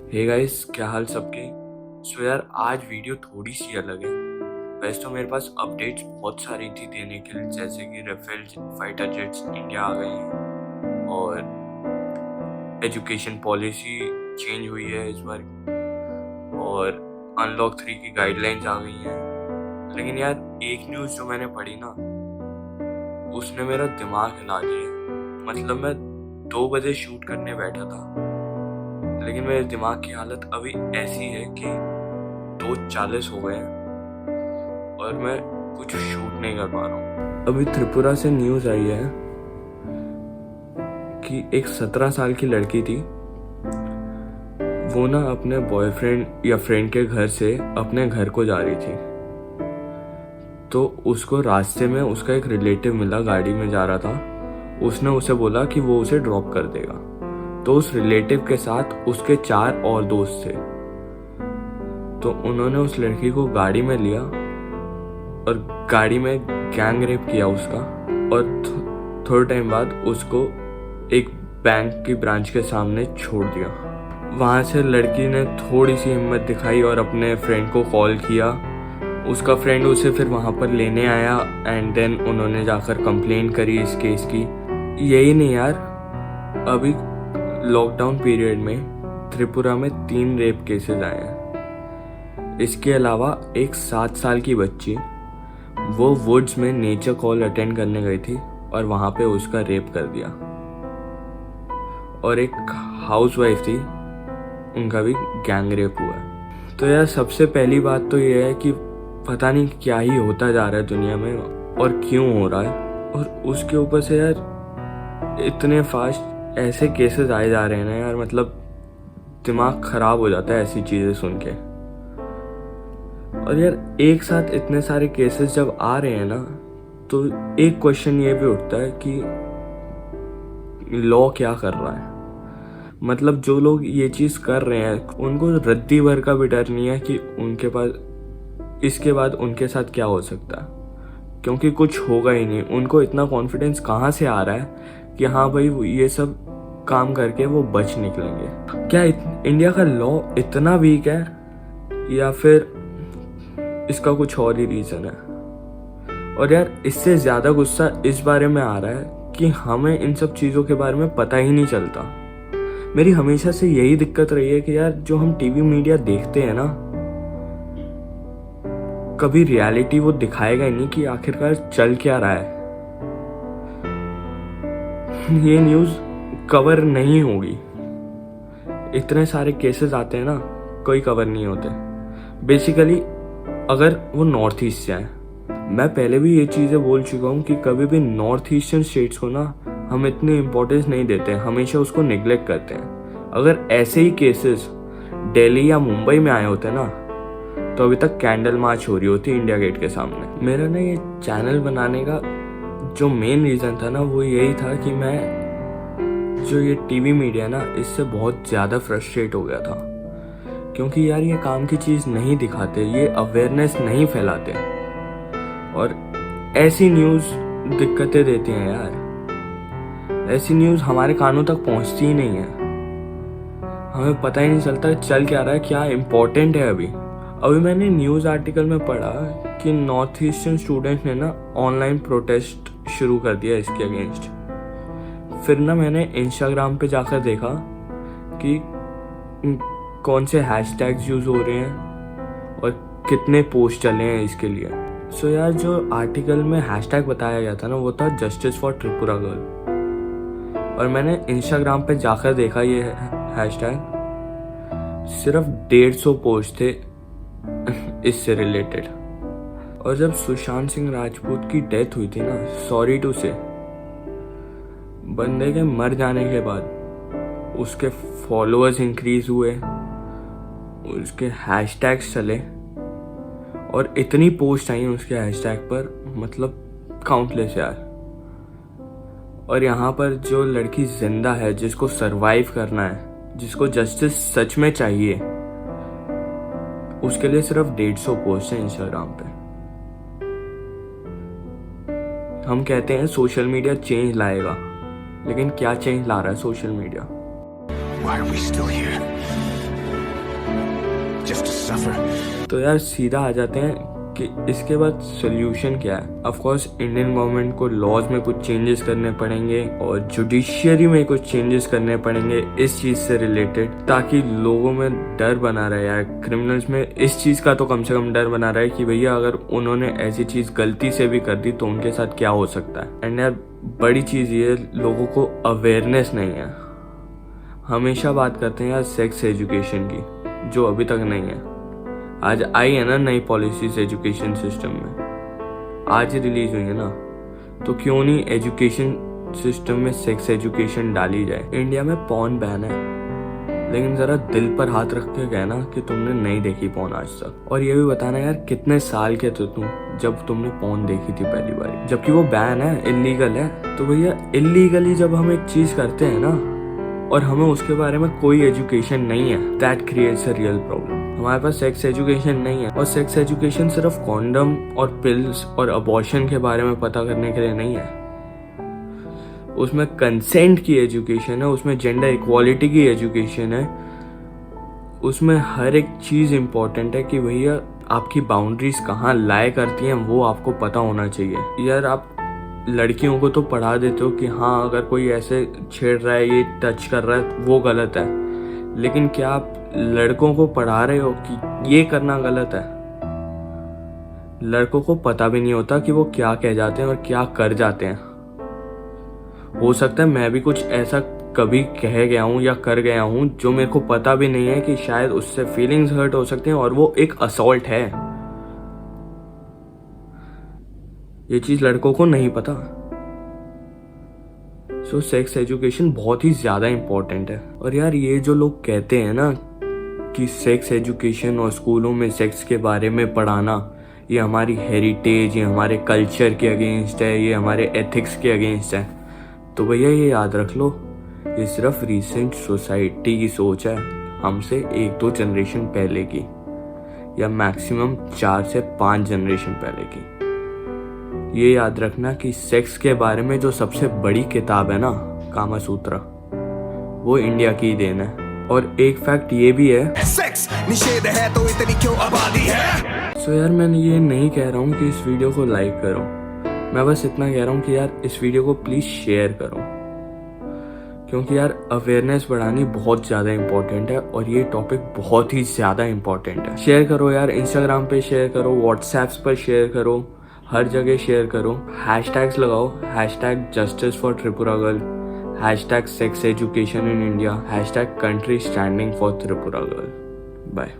Hey guys, क्या हाल सबके। सो यार, आज वीडियो थोड़ी सी अलग है। वैसे तो मेरे पास अपडेट्स बहुत सारी थी देने के लिए, जैसे कि राफेल फाइटर जेट्स इंडिया आ गए हैं और एजुकेशन पॉलिसी चेंज हुई है इस बार, और अनलॉक 3 की गाइडलाइंस आ गई हैं। लेकिन यार, एक न्यूज़ जो मैंने पढ़ी ना, उसने मेरा दिमाग हिला दिया। मतलब मैं 2 बजे शूट करने बैठा था, लेकिन मेरे दिमाग की हालत अभी ऐसी है कि 2:40 हो गए हैं और मैं कुछ शूट नहीं कर पा रहा हूँ। अभी त्रिपुरा से न्यूज़ आई है कि एक 17 साल की लड़की थी। वो ना अपने बॉयफ्रेंड या फ्रेंड के घर से अपने घर को जा रही थी, तो उसको रास्ते में उसका एक रिलेटिव मिला, गाड़ी में जा रहा था। उसने उसे बोला कि वो उसे ड्रॉप कर देगा। तो उस रिलेटिव के साथ उसके 4 और दोस्त थे। तो उन्होंने उस लड़की को गाड़ी में लिया और गाड़ी में गैंग रेप किया उसका, और थोड़े टाइम बाद उसको एक बैंक की ब्रांच के सामने छोड़ दिया। वहाँ से लड़की ने थोड़ी सी हिम्मत दिखाई और अपने फ्रेंड को कॉल किया। उसका फ्रेंड उसे फिर वहाँ पर लेने आया एंड देन उन्होंने जाकर कंप्लेन करी इस केस की। यही नहीं यार, अभी लॉकडाउन पीरियड में त्रिपुरा में 3 रेप केसेस आए हैं। इसके अलावा एक 7 साल की बच्ची, वो वुड्स में नेचर कॉल अटेंड करने गई थी और वहाँ पे उसका रेप कर दिया। और एक हाउसवाइफ थी, उनका भी गैंग रेप हुआ है। तो यार, सबसे पहली बात तो ये है कि पता नहीं क्या ही होता जा रहा है दुनिया में और क्यों हो रहा है। और उसके ऊपर से यार, इतने फास्ट ऐसे केसेस आए जा रहे हैं ना यार, मतलब दिमाग खराब हो जाता है ऐसी चीज़ें सुन के। और यार, एक साथ इतने सारे केसेस जब आ रहे हैं ना, तो एक क्वेश्चन ये भी उठता है कि लॉ क्या कर रहा है। मतलब जो लोग ये चीज़ कर रहे हैं, उनको रद्दी भर का भी डर नहीं है कि उनके पास इसके बाद उनके साथ क्या हो सकता है, क्योंकि कुछ होगा ही नहीं। उनको इतना कॉन्फिडेंस कहाँ से आ रहा है कि हाँ भाई, ये सब काम करके वो बच निकलेंगे। क्या इंडिया का लॉ इतना वीक है, या फिर इसका कुछ और ही रीज़न है? और यार, इससे ज़्यादा गुस्सा इस बारे में आ रहा है कि हमें इन सब चीज़ों के बारे में पता ही नहीं चलता। मेरी हमेशा से यही दिक्कत रही है कि यार, जो हम टीवी मीडिया देखते हैं ना, कभी रियलिटी वो दिखाएगा ही नहीं कि आखिरकार चल क्या रहा है। ये न्यूज़ कवर नहीं होगी। इतने सारे केसेस आते हैं ना, कोई कवर नहीं होते बेसिकली, अगर वो नॉर्थ ईस्ट से आए। मैं पहले भी ये चीज़ें बोल चुका हूँ कि कभी भी नॉर्थ ईस्टर्न स्टेट्स को ना हम इतनी इम्पोर्टेंस नहीं देते हैं, हमेशा उसको निगलेक्ट करते हैं। अगर ऐसे ही केसेस दिल्ली या मुंबई में आए होते ना, तो अभी तक कैंडल मार्च हो रही होती इंडिया गेट के सामने। मेरा ना ये चैनल बनाने का जो मेन रीज़न था ना, वो यही था कि मैं जो ये टीवी मीडिया ना, इससे बहुत ज़्यादा फ्रस्ट्रेट हो गया था। क्योंकि यार, ये काम की चीज़ नहीं दिखाते, ये अवेयरनेस नहीं फैलाते, और ऐसी न्यूज़ दिक्कतें देती हैं यार। ऐसी न्यूज़ हमारे कानों तक पहुंचती ही नहीं है, हमें पता ही नहीं चलता चल क्या रहा है, क्या इम्पोर्टेंट है। अभी मैंने न्यूज़ आर्टिकल में पढ़ा कि नॉर्थ ईस्टर्न स्टूडेंट्स ने ना ऑनलाइन प्रोटेस्ट शुरू कर दिया इसके अगेंस्ट। फिर ना मैंने इंस्टाग्राम पे जाकर देखा कि कौन से हैशटैग्स यूज़ हो रहे हैं और कितने पोस्ट चले हैं इसके लिए। सो यार, जो आर्टिकल में हैशटैग बताया गया था ना, वो था जस्टिस फॉर त्रिपुरा गर्ल। और मैंने इंस्टाग्राम पे जाकर देखा ये हैशटैग, सिर्फ 150 पोस्ट थे इससे रिलेटेड। और जब सुशांत सिंह राजपूत की डेथ हुई थी ना, सॉरी टू से, बंदे के मर जाने के बाद उसके फॉलोअर्स इंक्रीज हुए, उसके हैशटैग्स चले और इतनी पोस्ट आई उसके हैशटैग पर, मतलब काउंटलेस यार। और यहाँ पर जो लड़की जिंदा है, जिसको सरवाइव करना है, जिसको जस्टिस सच में चाहिए, उसके लिए सिर्फ 150 पोस्ट है इंस्टाग्राम पे। हम कहते हैं सोशल मीडिया चेंज लाएगा, लेकिन क्या चेंज ला रहा है social media? Why are we still here? suffer. तो यार सीधा आ जाते हैं कि इसके बाद सोल्यूशन क्या है। ऑफ कोर्स इंडियन गवर्नमेंट को लॉज में कुछ चेंजेस करने पड़ेंगे और जुडिशियरी में कुछ चेंजेस करने पड़ेंगे इस चीज से रिलेटेड, ताकि लोगों में डर बना रहे यार। क्रिमिनल्स में इस चीज का तो कम से कम डर बना रहा है कि भैया अगर उन्होंने ऐसी चीज गलती से भी कर दी तो उनके साथ क्या हो सकता है। एंड यार बड़ी चीज ये लोगों को अवेयरनेस नहीं है। हमेशा बात करते हैं यार सेक्स एजुकेशन की, जो अभी तक नहीं है। आज आई है ना नई पॉलिसीज एजुकेशन सिस्टम में, आज रिलीज हुई है ना, तो क्यों नहीं एजुकेशन सिस्टम में सेक्स एजुकेशन डाली जाए। इंडिया में पॉर्न बैन है, लेकिन जरा दिल पर हाथ रख के कहना कि तुमने नहीं देखी पॉर्न आज तक, और ये भी बताना यार कितने साल के थे तुम जब तुमने पॉर्न देखी थी पहली बार, जबकि वो बैन है, इलीगल है। तो भैया इलीगली जब हम एक चीज करते हैं ना और हमें उसके बारे में कोई एजुकेशन नहीं है, that creates a real problem. हमारे पास सेक्स एजुकेशन नहीं है, और सेक्स एजुकेशन सिर्फ कॉन्डम और पिल्स और अबॉर्शन के बारे में पता करने के लिए नहीं है। उसमें कंसेंट की एजुकेशन है, उसमें जेंडर इक्वालिटी की एजुकेशन है, उसमें हर एक चीज इंपॉर्टेंट है कि भैया आपकी बाउंड्रीज कहाँ लाए करती हैं वो आपको पता होना चाहिए। यार आप लड़कियों को तो पढ़ा देते हो कि हाँ अगर कोई ऐसे छेड़ रहा है, ये टच कर रहा है वो गलत है, लेकिन क्या आप लड़कों को पढ़ा रहे हो कि ये करना गलत है? लड़कों को पता भी नहीं होता कि वो क्या कह जाते हैं और क्या कर जाते हैं। हो सकता है मैं भी कुछ ऐसा कभी कह गया हूँ या कर गया हूँ जो मेरे को पता भी नहीं है कि शायद उससे फीलिंग्स हर्ट हो सकते हैं, और वो एक असॉल्ट है। ये चीज लड़कों को नहीं पता। सो सेक्स एजुकेशन बहुत ही ज्यादा इंपॉर्टेंट है। और यार ये जो लोग कहते हैं ना कि सेक्स एजुकेशन और स्कूलों में सेक्स के बारे में पढ़ाना ये हमारी हेरिटेज, ये हमारे कल्चर के अगेंस्ट है, ये हमारे एथिक्स के अगेंस्ट है, तो भैया ये याद रख लो, ये सिर्फ रिसेंट सोसाइटी की सोच है, हमसे 1-2 जनरेशन पहले की, या मैक्सिमम 4 से 5 जनरेशन पहले की। ये याद रखना कि सेक्स के बारे में जो सबसे बड़ी किताब है ना, कामा सूत्रा, वो इंडिया की देन है। और एक फैक्ट ये भी है, सेक्स निषेध है तो इतनी क्यों आबादी है। सो यार मैं ये नहीं कह रहा हूँ कि इस वीडियो को लाइक करो, मैं बस इतना कह रहा हूँ कि यार इस वीडियो को प्लीज शेयर करो, क्योंकि यार अवेयरनेस बढ़ानी बहुत ज़्यादा इंपॉर्टेंट है और ये टॉपिक बहुत ही ज़्यादा इंपॉर्टेंट है। शेयर करो यार, इंस्टाग्राम पे शेयर करो, व्हाट्सएप्स पर शेयर करो, हर जगह शेयर करो। हैशटैग्स लगाओ, #justice4Tripura girl, #sex education in India, #country standing for Tripura girl। Bye.